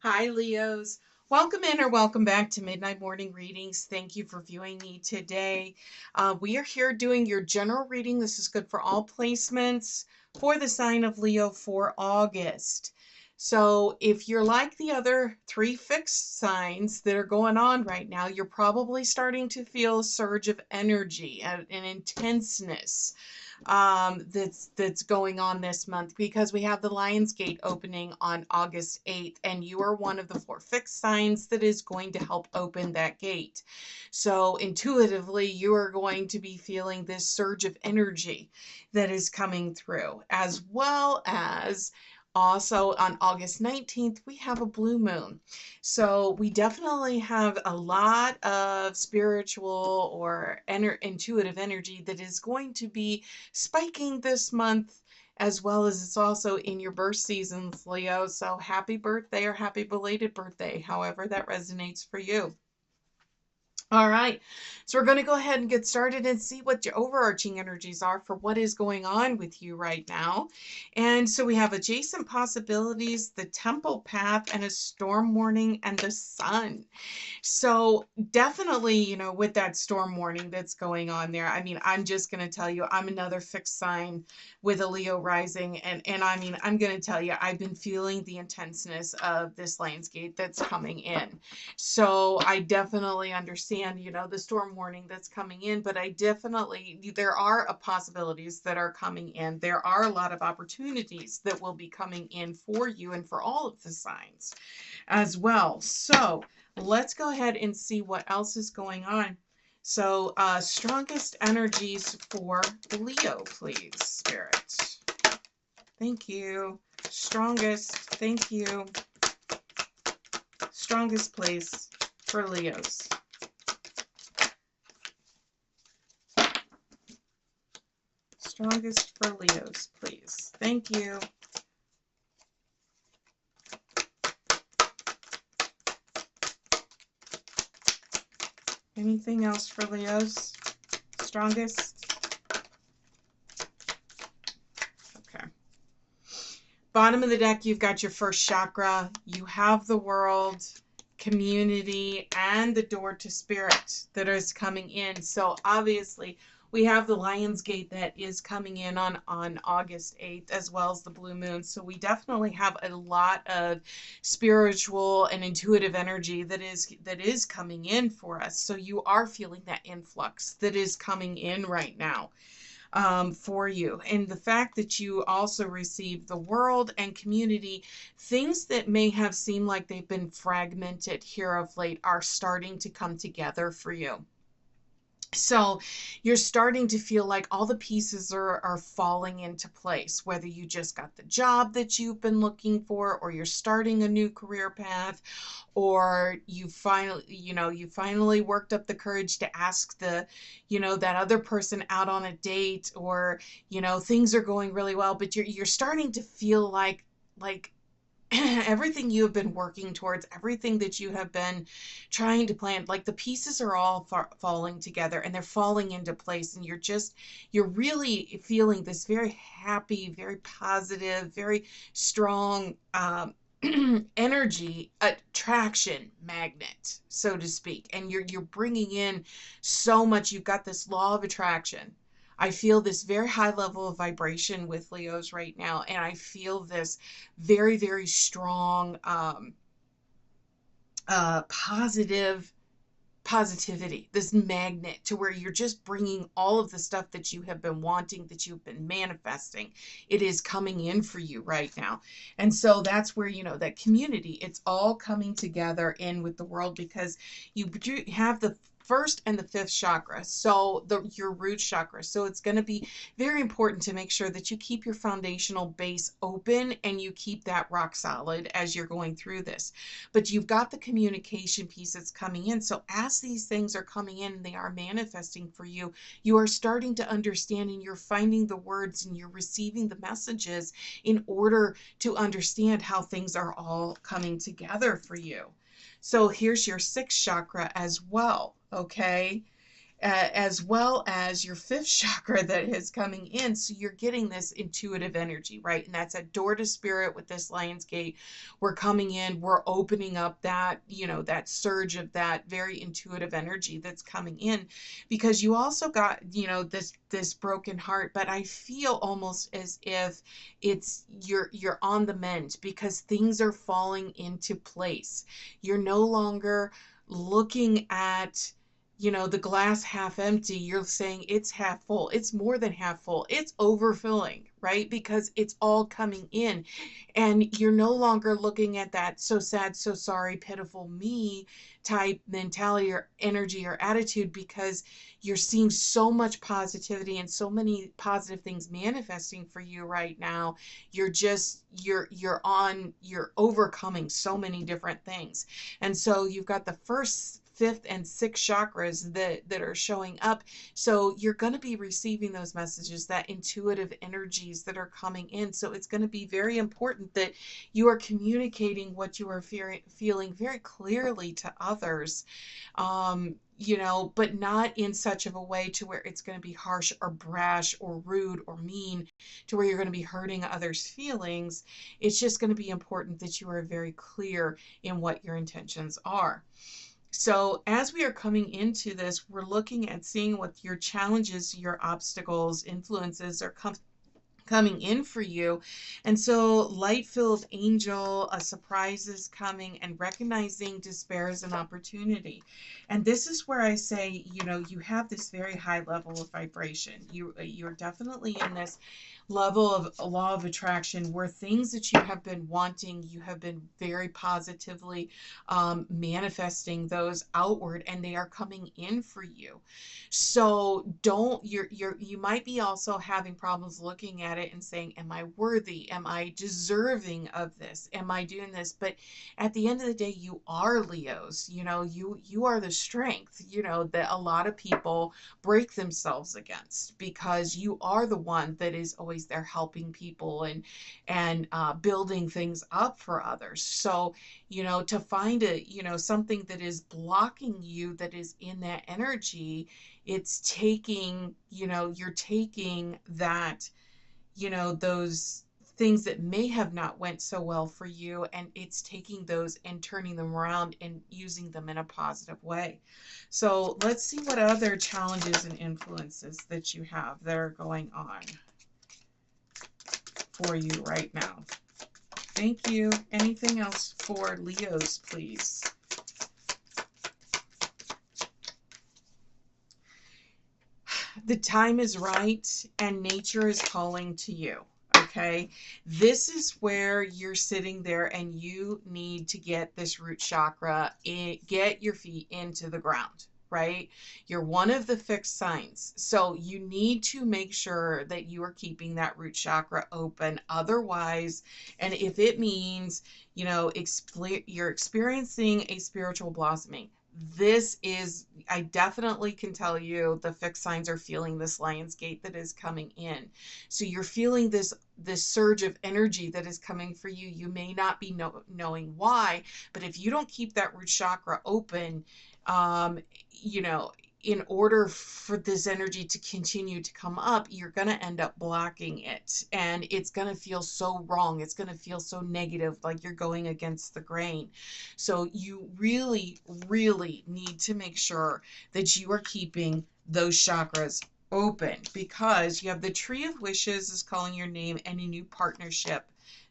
Hi, Leos. Welcome in or welcome back to Midnight Morning Readings. Thank you for viewing me today. We are here doing your general reading. This is good for all placements for the sign of Leo for August. So if you're like the other three fixed signs that are going on right now, you're probably starting to feel a surge of energy and an intenseness that's going on this month because we have the Lionsgate opening on August 8th, and you are one of the four fixed signs that is going to help open that gate. So intuitively, you are going to be feeling this surge of energy that is coming through, as well as also on August 19th, we have a blue moon. So we definitely have a lot of spiritual or intuitive energy that is going to be spiking this month, as well as it's also in your birth seasons, Leo. So happy birthday or happy belated birthday, however that resonates for you. All right, so we're going to go ahead and get started and see what your overarching energies are for what is going on with you right now. And so we have adjacent possibilities, the temple path, and a storm warning, and the sun. So definitely, with that storm warning that's going on there, I mean, I'm just going to tell you, I'm another fixed sign with a Leo rising. And I mean, I'm going to tell you, I've been feeling the intenseness of this Lionsgate that's coming in. So I definitely understand, the storm warning that's coming in, but there are possibilities that are coming in. There are a lot of opportunities that will be coming in for you and for all of the signs as well. So let's go ahead and see what else is going on. So strongest energies for Leo, please, Spirit. Thank you. Strongest, thank you. Strongest place for Leos. Strongest for Leos, please. Thank you. Anything else for Leos? Strongest? Okay. Bottom of the deck, you've got your first chakra. You have the world, community, and the door to spirit that is coming in. So obviously, we have the Lionsgate that is coming in on August 8th, as well as the blue moon. So we definitely have a lot of spiritual and intuitive energy that is coming in for us. So you are feeling that influx that is coming in right now. For you. And the fact that you also receive the world and community, things that may have seemed like they've been fragmented here of late are starting to come together for you. So you're starting to feel like all the pieces are falling into place, whether you just got the job that you've been looking for, or you're starting a new career path, or you finally worked up the courage to ask that other person out on a date, or, things are going really well, but you're starting to feel like everything you have been working towards, everything that you have been trying to plan, like the pieces are all falling together and they're falling into place. And you're really feeling this very happy, very positive, very strong energy attraction magnet, so to speak. And you're bringing in so much. You've got this law of attraction. I feel this very high level of vibration with Leos right now, and I feel this very, very strong positivity, this magnet to where you're just bringing all of the stuff that you have been wanting, that you've been manifesting. It is coming in for you right now. And so that's where, that community, it's all coming together in with the world, because you have the first and the fifth chakra, so your root chakra. So it's going to be very important to make sure that you keep your foundational base open and you keep that rock solid as you're going through this. But you've got the communication piece that's coming in. So as these things are coming in and they are manifesting for you, you are starting to understand, and you're finding the words and you're receiving the messages in order to understand how things are all coming together for you. So here's your sixth chakra as well, okay? as well as your fifth chakra that is coming in. So you're getting this intuitive energy, right? And that's a door to spirit with this Lion's Gate. We're coming in, we're opening up that, that surge of that very intuitive energy that's coming in, because you also got, this broken heart. But I feel almost as if you're on the mend, because things are falling into place. You're no longer looking at, the glass half empty. You're saying it's half full. It's more than half full. It's overfilling, right? Because it's all coming in. And you're no longer looking at that so sad, so sorry, pitiful me type mentality or energy or attitude, because you're seeing so much positivity and so many positive things manifesting for you right now. You're overcoming so many different things. And so you've got the first, fifth, and sixth chakras that are showing up. So you're going to be receiving those messages, that intuitive energies that are coming in. So it's going to be very important that you are communicating what you are feeling very clearly to others, but not in such of a way to where it's going to be harsh or brash or rude or mean, to where you're going to be hurting others' feelings. It's just going to be important that you are very clear in what your intentions are. So as we are coming into this, we're looking at seeing what your challenges, your obstacles, influences are coming in for you. And so light-filled angel, a surprise is coming, and recognizing despair as an opportunity. And this is where I say, you have this very high level of vibration. You're definitely in this level of law of attraction, where things that you have been wanting, you have been very positively manifesting those outward, and they are coming in for you. So you might be also having problems looking at it and saying, am I worthy? Am I deserving of this? Am I doing this? But at the end of the day, you are Leos. You are the strength, that a lot of people break themselves against, because you are the one that is always there helping people and building things up for others. So, to find something that is blocking you, that is in that energy, it's taking, you're taking that, those things that may have not went so well for you, and it's taking those and turning them around and using them in a positive way. So let's see what other challenges and influences that you have that are going on for you right now. Thank you. Anything else for Leos, please? The time is right, and nature is calling to you. Okay, this is where you're sitting there and you need to get this root chakra, get your feet into the ground, right? You're one of the fixed signs. So you need to make sure that you are keeping that root chakra open. Otherwise, and if it means, you're experiencing a spiritual blossoming, I definitely can tell you the fixed signs are feeling this Lion's Gate that is coming in. So you're feeling this surge of energy that is coming for you. You may not be knowing why, but if you don't keep that root chakra open, in order for this energy to continue to come up, you're going to end up blocking it, and it's going to feel so wrong. It's going to feel so negative, like you're going against the grain. So you really, really need to make sure that you are keeping those chakras open, because you have the Tree of Wishes is calling your name, and a new partnership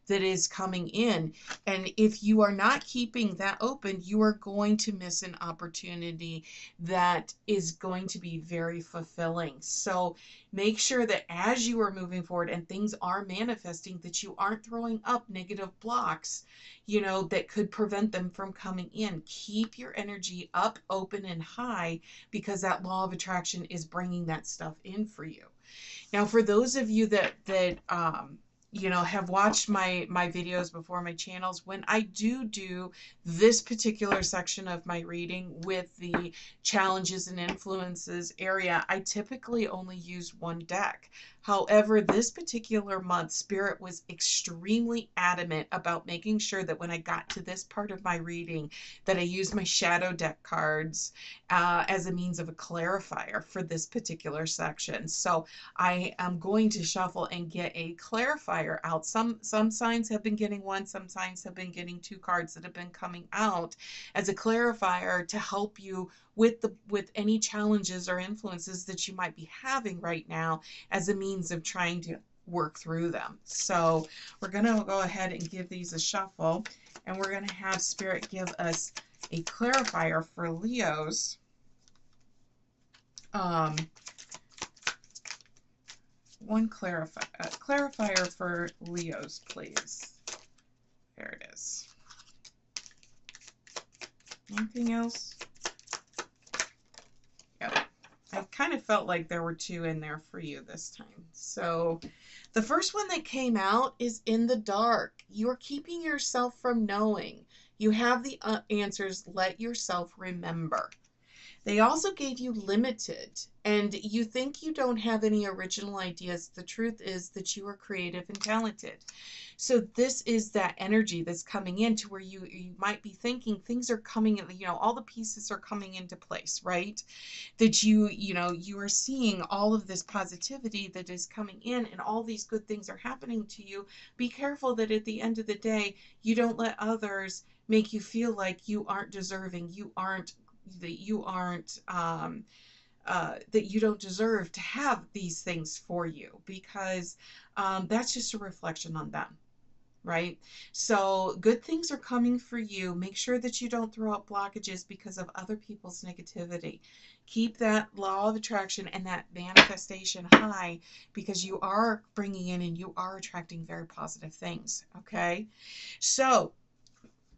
that is coming in. And if you are not keeping that open, you are going to miss an opportunity that is going to be very fulfilling. So make sure that as you are moving forward and things are manifesting, that you aren't throwing up negative blocks, that could prevent them from coming in. Keep your energy up, open, and high, because that law of attraction is bringing that stuff in for you. Now, for those of you that have watched my videos before, my channels, when I do this particular section of my reading with the challenges and influences area, I typically only use one deck. However, this particular month, Spirit was extremely adamant about making sure that when I got to this part of my reading, that I used my shadow deck cards as a means of a clarifier for this particular section. So I am going to shuffle and get a clarifier out. Some signs have been getting one, some signs have been getting two cards that have been coming out as a clarifier to help you with any challenges or influences that you might be having right now as a means of trying to work through them. So we're going to go ahead and give these a shuffle, and we're going to have Spirit give us a clarifier for Leos. One clarifier for Leos, please. There it is. Anything else? Yep. I kind of felt like there were two in there for you this time. So the first one that came out is in the dark. You're keeping yourself from knowing. You have the answers. Let yourself remember. They also gave you limited, and you think you don't have any original ideas. The truth is that you are creative and talented. So this is that energy that's coming in to where you might be thinking things are coming, all the pieces are coming into place, right? That you are seeing all of this positivity that is coming in, and all these good things are happening to you. Be careful that at the end of the day, you don't let others make you feel like you aren't deserving, that you don't deserve to have these things for you, because that's just a reflection on them, right? So good things are coming for you. Make sure that you don't throw up blockages because of other people's negativity. Keep that law of attraction and that manifestation high, because you are bringing in and you are attracting very positive things, okay? So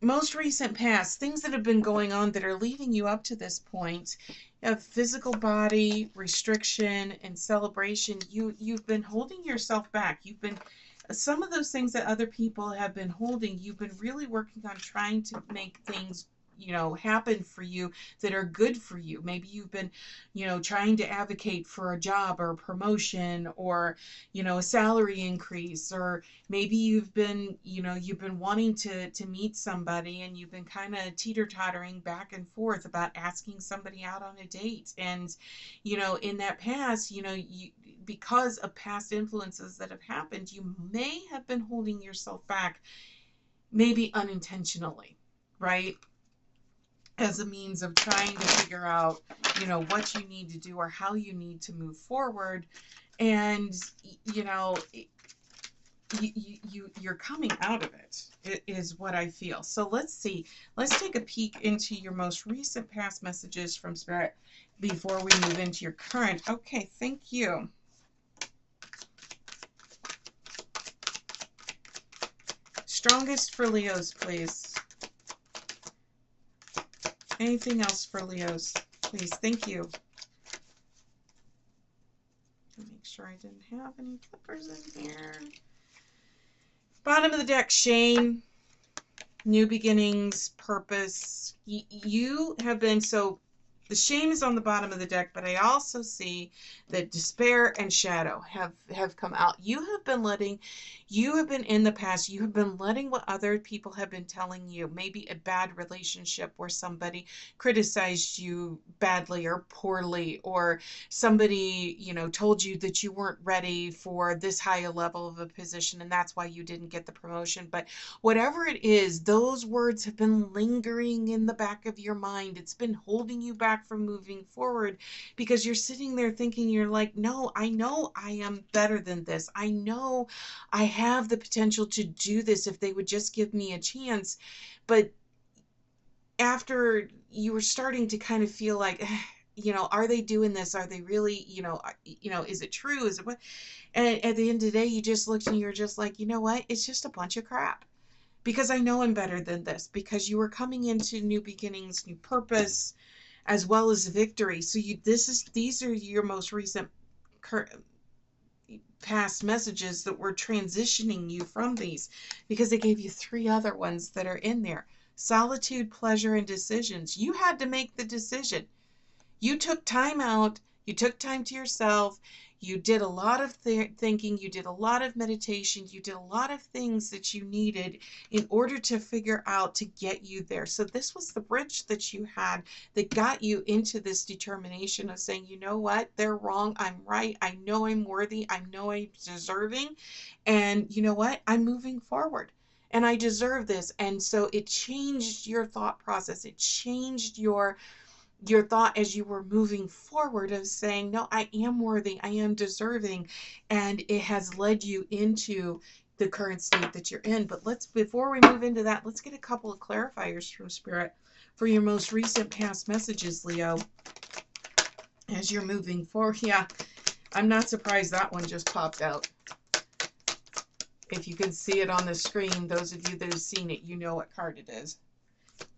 most recent past, things that have been going on that are leading you up to this point of physical body restriction and celebration. You've been holding yourself back. Some of those things that other people have been holding, you've been really working on trying to make things happen for you that are good for you. Maybe you've been trying to advocate for a job or a promotion, or a salary increase, or maybe you've been wanting to meet somebody, and you've been kind of teeter-tottering back and forth about asking somebody out on a date. And in that past, because of past influences that have happened, you may have been holding yourself back, maybe unintentionally, right? As a means of trying to figure out, what you need to do or how you need to move forward. And, you're coming out of it is what I feel. So let's see. Let's take a peek into your most recent past messages from Spirit before we move into your current. Okay, thank you. Strongest for Leos, please. Anything else for Leos, please? Thank you. Make sure I didn't have any clippers in here. Bottom of the deck, shame, new beginnings, purpose. You have been, so the shame is on the bottom of the deck, but I also see that despair and shadow have come out. You have been in the past, you have been letting what other people have been telling you, maybe a bad relationship where somebody criticized you badly or poorly, or somebody, told you that you weren't ready for this high a level of a position, and that's why you didn't get the promotion. But whatever it is, those words have been lingering in the back of your mind. It's been holding you back from moving forward, because you're sitting there thinking, you're like, no, I know I am better than this. I know I have the potential to do this if they would just give me a chance. But after you were starting to kind of feel like, are they doing this? Are they really, is it true? Is it what? And at the end of the day, you just looked and you're just like, you know what? It's just a bunch of crap, because I know I'm better than this, because you were coming into new beginnings, new purpose, as well as victory. So these are your most recent past messages that were transitioning you from these, because they gave you three other ones that are in there. Solitude, pleasure, and decisions. You had to make the decision. You took time out. You took time to yourself. You did a lot of thinking, you did a lot of meditation, you did a lot of things that you needed in order to figure out to get you there. So this was the bridge that you had that got you into this determination of saying, you know what, they're wrong, I'm right, I know I'm worthy, I know I'm deserving, and you know what, I'm moving forward. And I deserve this. And so it changed your thought process. It changed your thought as you were moving forward of saying, no, I am worthy, I am deserving, and it has led you into the current state that you're in. But before we move into that, let's get a couple of clarifiers from Spirit for your most recent past messages, Leo, as you're moving forward. Yeah, I'm not surprised that one just popped out. If you can see it on the screen, those of you that have seen it, you know what card it is.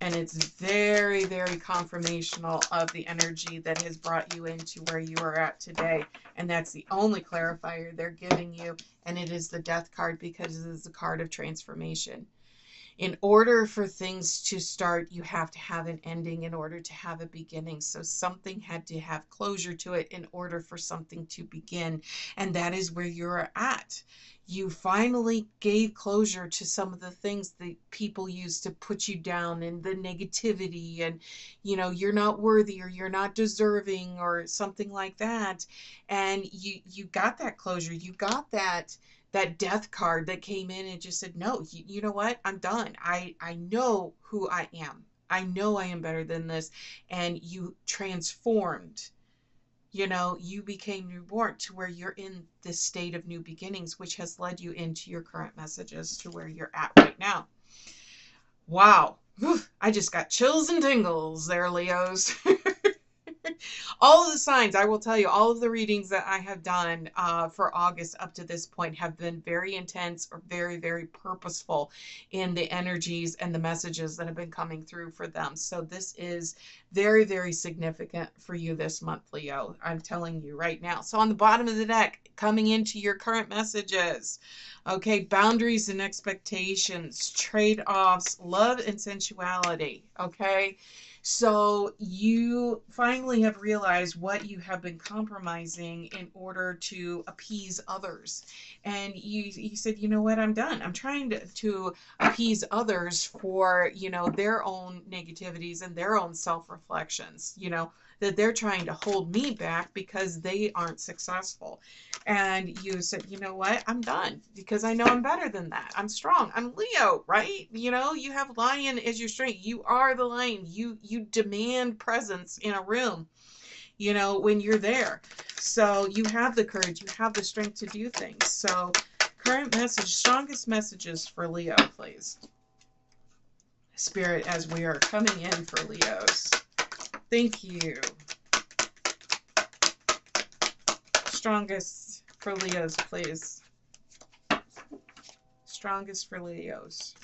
And it's very, very confirmational of the energy that has brought you into where you are at today. And that's the only clarifier they're giving you. And it is the Death card because it is the card of transformation. In order for things to start, you have to have an ending in order to have a beginning. So something had to have closure to it in order for something to begin. And that is where you're at. You finally gave closure to some of the things that people use to put you down, and the negativity, and you're not worthy or you're not deserving or something like that. And you got that closure. You got that Death card that came in and just said, no, you know what, I'm done. I know who I am. I know I am better than this. And you transformed. You became newborn to where you're in this state of new beginnings, which has led you into your current messages to where you're at right now. Wow. Whew, I just got chills and tingles there, Leos. All of the signs, I will tell you, all of the readings that I have done for August up to this point have been very intense or very, very purposeful in the energies and the messages that have been coming through for them. So this is very, very significant for you this month, Leo. I'm telling you right now. So on the bottom of the deck, coming into your current messages, okay, boundaries and expectations, trade-offs, love and sensuality, okay? So you finally have realized what you have been compromising in order to appease others. And you said, you know what, I'm done. I'm trying to appease others for, their own negativities and their own self-reflections, that they're trying to hold me back because they aren't successful. And you said, you know what, I'm done because I know I'm better than that. I'm strong. I'm Leo, right? You have lion as your strength. You are the lion. You demand presence in a room, when you're there. So you have the courage. You have the strength to do things. So current message, strongest messages for Leo, please. Spirit, as we are coming in for Leos. Thank you. Strongest for Leos, please. Strongest for Leos.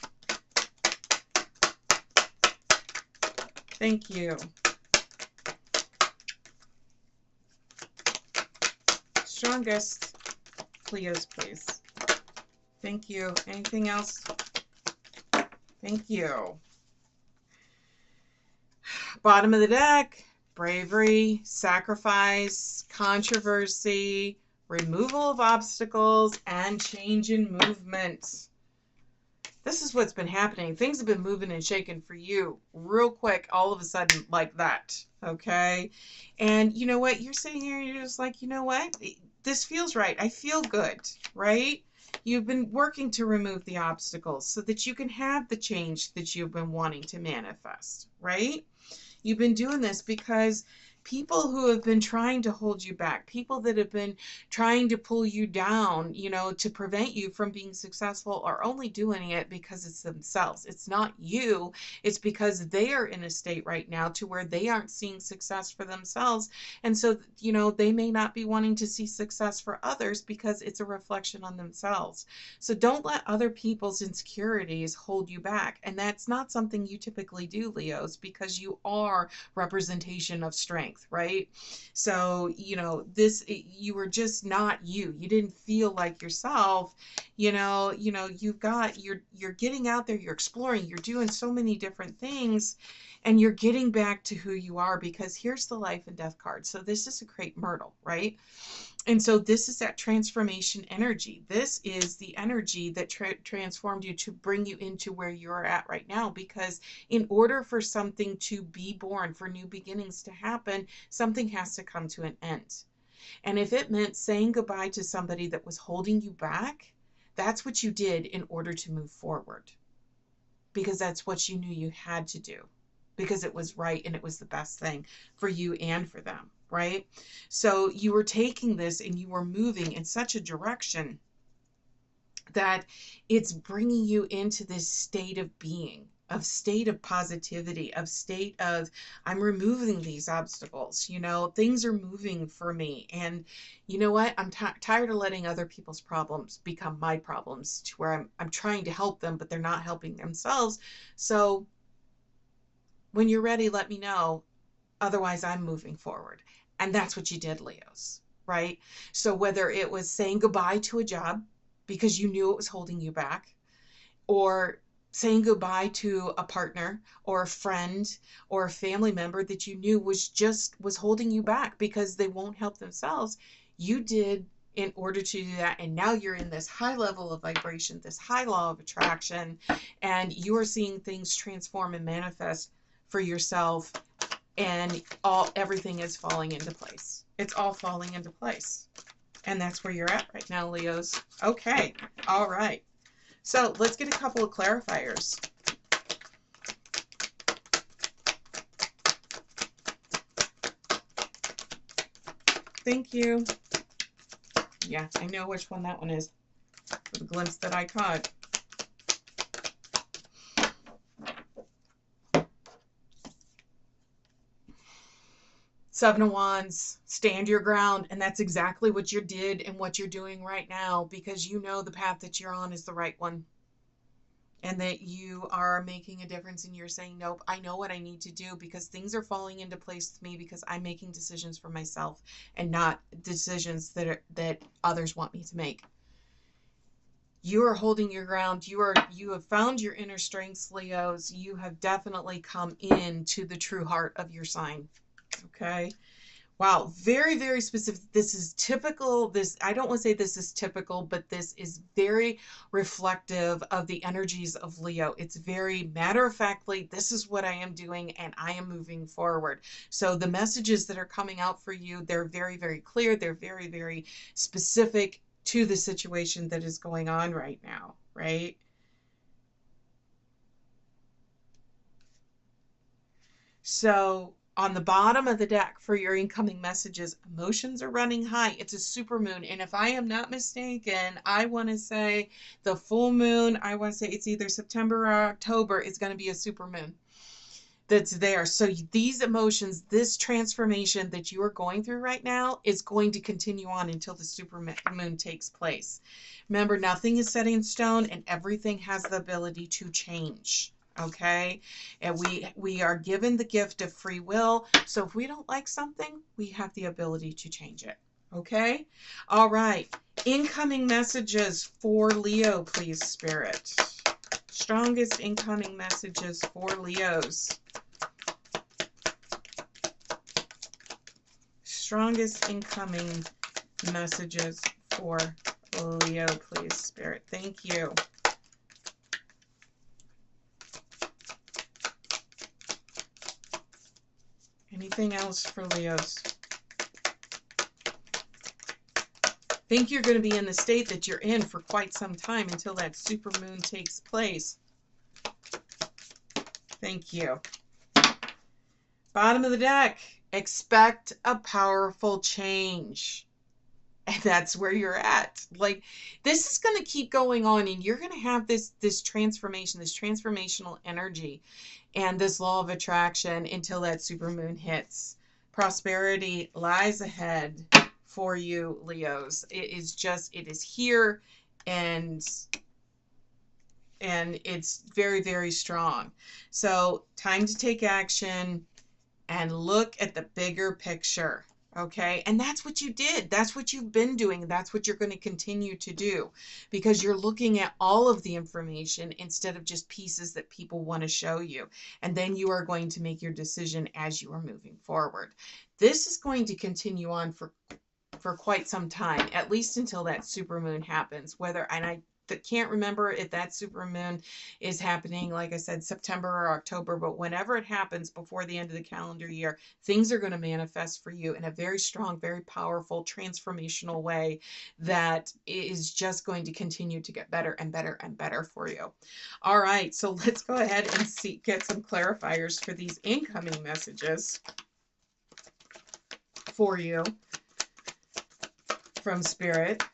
Thank you. Strongest Leos, please. Thank you. Anything else? Thank you. Bottom of the deck, bravery, sacrifice, controversy, removal of obstacles, and change in movement. This is what's been happening. Things have been moving and shaking for you real quick, all of a sudden, like that, okay? And you know what? You're sitting here and you're just like, you know what? This feels right. I feel good, right? You've been working to remove the obstacles so that you can have the change that you've been wanting to manifest, right? You've been doing this because people who have been trying to hold you back, people that have been trying to pull you down, to prevent you from being successful, are only doing it because it's themselves. It's not you. It's because they are in a state right now to where they aren't seeing success for themselves. And so, they may not be wanting to see success for others because it's a reflection on themselves. So don't let other people's insecurities hold you back. And that's not something you typically do, Leos, because you are representation of strength. Right? So, you were just not you. You didn't feel like yourself. You're getting out there, you're exploring, you're doing so many different things, and you're getting back to who you are, because here's the life and death card. So this is a crepe myrtle, right? And so this is that transformation energy. This is the energy that transformed you to bring you into where you're at right now. Because in order for something to be born, for new beginnings to happen, something has to come to an end. And if it meant saying goodbye to somebody that was holding you back, that's what you did in order to move forward. Because that's what you knew you had to do. Because it was right and it was the best thing for you and for them, right? So you were taking this and you were moving in such a direction that it's bringing you into this state of being, of state of positivity, of state of, I'm removing these obstacles, things are moving for me. And you know what? I'm tired of letting other people's problems become my problems, to where I'm trying to help them, but they're not helping themselves. So when you're ready, let me know. Otherwise, I'm moving forward. And that's what you did, Leos, right? So whether it was saying goodbye to a job because you knew it was holding you back, or saying goodbye to a partner or a friend or a family member that you knew was holding you back because they won't help themselves, you did in order to do that. And now you're in this high level of vibration, this high law of attraction, and you are seeing things transform and manifest for yourself, and everything is falling into place. It's all falling into place. And that's where you're at right now, Leos. Okay. All right. So let's get a couple of clarifiers. Thank you. Yeah, I know which one that one is, for the glimpse that I caught. Seven of Wands, stand your ground. And that's exactly what you did and what you're doing right now, because you know the path that you're on is the right one. And that you are making a difference, and you're saying, nope, I know what I need to do, because things are falling into place with me, because I'm making decisions for myself and not decisions that others want me to make. You are holding your ground. You have found your inner strengths, Leos. You have definitely come into the true heart of your sign. Okay. Wow. Very, very specific. This is typical. I don't want to say this is typical, but this is very reflective of the energies of Leo. It's very matter-of-factly, this is what I am doing and I am moving forward. So the messages that are coming out for you, they're very, very clear. They're very, very specific to the situation that is going on right now, right? So on the bottom of the deck for your incoming messages, emotions are running high. It's a super moon. And if I am not mistaken, I want to say the full moon, I want to say it's either September or October, is going to be a super moon that's there. So these emotions, this transformation that you are going through right now is going to continue on until the super moon takes place. Remember, nothing is set in stone and everything has the ability to change. Okay, and we are given the gift of free will. So if we don't like something, we have the ability to change it. Okay, all right. Incoming messages for Leo, please, Spirit. Strongest incoming messages for Leos. Strongest incoming messages for Leo, please, Spirit. Thank you. Anything else for Leos? Think you're going to be in the state that you're in for quite some time until that super moon takes place. Thank you. Bottom of the deck. Expect a powerful change. And that's where you're at. Like, this is going to keep going on, and you're going to have this transformation, this transformational energy, and this law of attraction until that super moon hits. Prosperity lies ahead for you, Leos. It is here, and it's very, very strong. So time to take action and look at the bigger picture. Okay. And that's what you did. That's what you've been doing. That's what you're going to continue to do, because you're looking at all of the information instead of just pieces that people want to show you. And then you are going to make your decision as you are moving forward. This is going to continue on for for quite some time, at least until that supermoon happens. And I can't remember if that supermoon is happening, like I said, September or October, but whenever it happens before the end of the calendar year, things are going to manifest for you in a very strong, very powerful, transformational way that is just going to continue to get better and better and better for you. All right, so let's go ahead and get some clarifiers for these incoming messages for you from Spirit.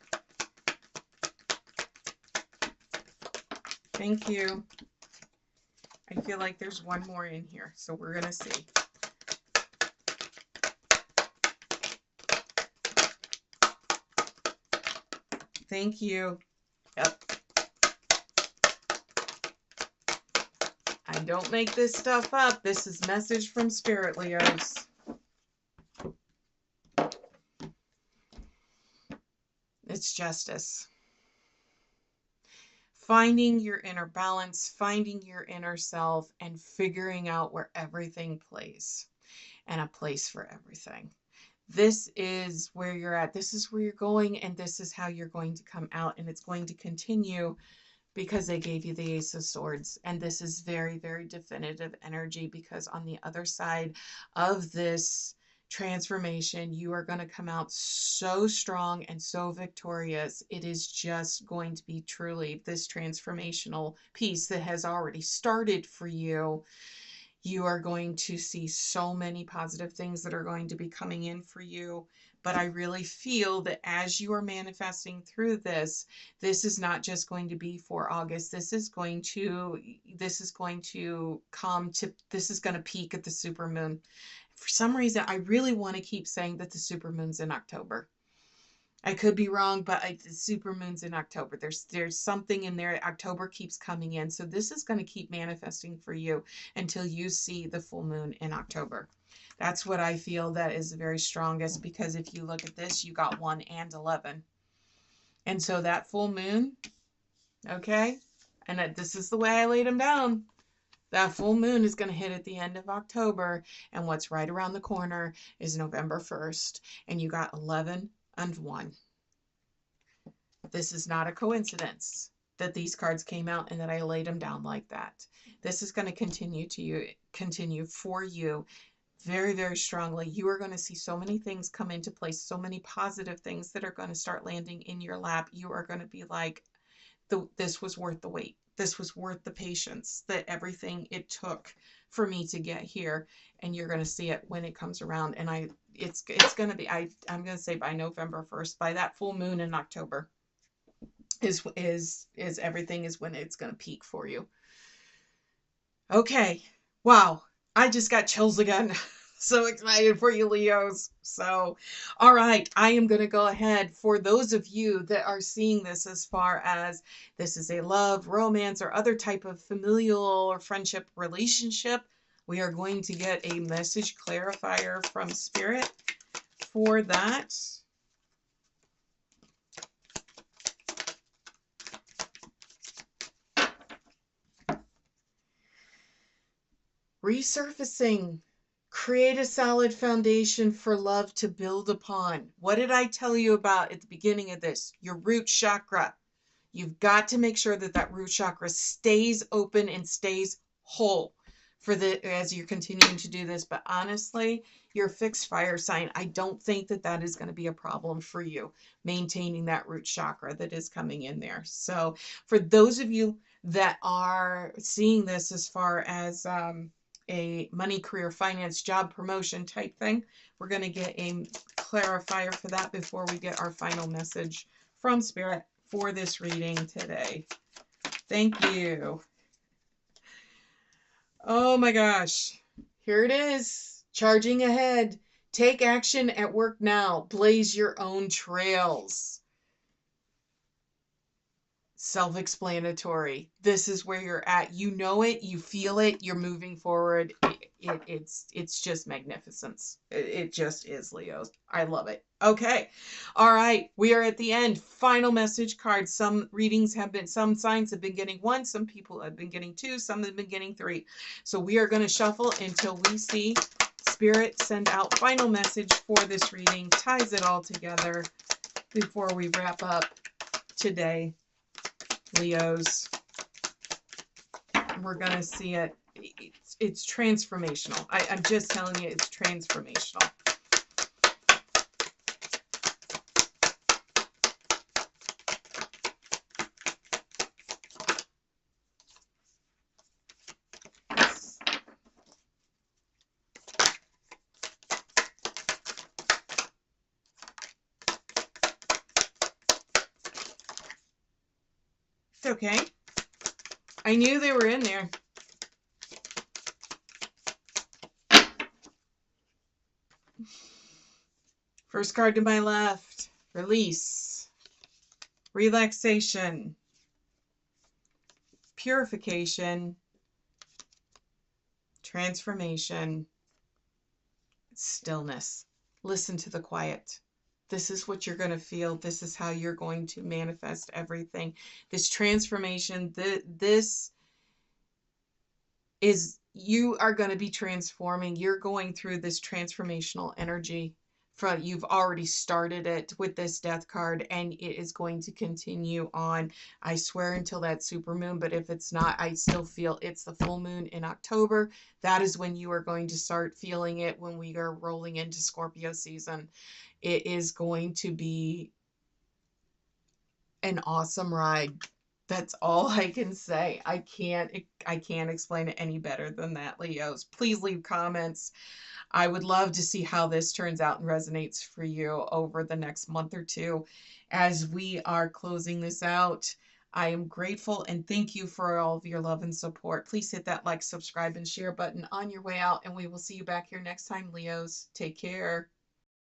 Thank you. I feel like there's one more in here, so we're going to see. Thank you. Yep. I don't make this stuff up. This is message from Spirit, Leos. It's justice. Finding your inner balance, finding your inner self, and figuring out where everything plays, and a place for everything. This is where you're at. This is where you're going, and this is how you're going to come out, and it's going to continue because they gave you the Ace of Swords. And this is very, very definitive energy, because on the other side of this transformation, you are going to come out so strong and so victorious. It is just going to be truly this transformational piece that has already started for you. You are going to see so many positive things that are going to be coming in for you. But I really feel that as you are manifesting through this, this is not just going to be for August. This is going to peak at the supermoon. For some reason, I really want to keep saying that the supermoon's in October. I could be wrong, but the supermoon's in October. There's something in there. October keeps coming in. So this is going to keep manifesting for you until you see the full moon in October. That's what I feel that is the very strongest, because if you look at this, you got 1 and 11. And so that full moon, okay, and this is the way I laid them down. That full moon is going to hit at the end of October, and what's right around the corner is November 1st, and you got 11 and 1. This is not a coincidence that these cards came out and that I laid them down like that. This is going to continue for you very, very strongly. You are going to see so many things come into place, so many positive things that are going to start landing in your lap. You are going to be like, this was worth the wait. This was worth the patience, that everything it took for me to get here. And you're going to see it when it comes around. And it's going to be, I'm going to say by November 1st, by that full moon in October is everything is when it's going to peak for you. Okay. Wow. I just got chills again. So excited for you, Leos. So, all right, I am going to go ahead. For those of you that are seeing this as far as this is a love, romance, or other type of familial or friendship relationship, we are going to get a message clarifier from Spirit for that. Resurfacing. Create a solid foundation for love to build upon. What did I tell you about at the beginning of this? Your root chakra. You've got to make sure that that root chakra stays open and stays whole as you're continuing to do this. But honestly, you're a fixed fire sign. I don't think that is going to be a problem for you, maintaining that root chakra that is coming in there. So for those of you that are seeing this as far as a money, career, finance, job, promotion type thing, we're going to get a clarifier for that before we get our final message from Spirit for this reading today. Thank you. Oh my gosh. Here it is. Charging ahead. Take action at work now. Blaze your own trails. Self-explanatory. This is where you're at. You know it. You feel it. You're moving forward. It's just magnificence. It just is, Leo. I love it. Okay. All right. We are at the end. Final message card. Some signs have been getting 1. Some people have been getting 2. Some have been getting 3. So we are going to shuffle until we see Spirit send out final message for this reading, ties it all together before we wrap up today, Leos. We're going to see it. It's transformational. I'm just telling you, it's transformational. It's okay. I knew they were in there. First card to my left, release, relaxation, purification, transformation, stillness. Listen to the quiet. This is what you're going to feel. This is how you're going to manifest everything. This transformation, this is, you are going to be transforming. You're going through this transformational energy. You've already started it with this death card, and it is going to continue on, I swear, until that super moon. But if it's not, I still feel it's the full moon in October. That is when you are going to start feeling it, when we are rolling into Scorpio season. It is going to be an awesome ride. That's all I can say. I can't explain it any better than that, Leos. Please leave comments. I would love to see how this turns out and resonates for you over the next month or two as we are closing this out. I am grateful and thank you for all of your love and support. Please hit that like, subscribe, and share button on your way out, and we will see you back here next time, Leos. Take care.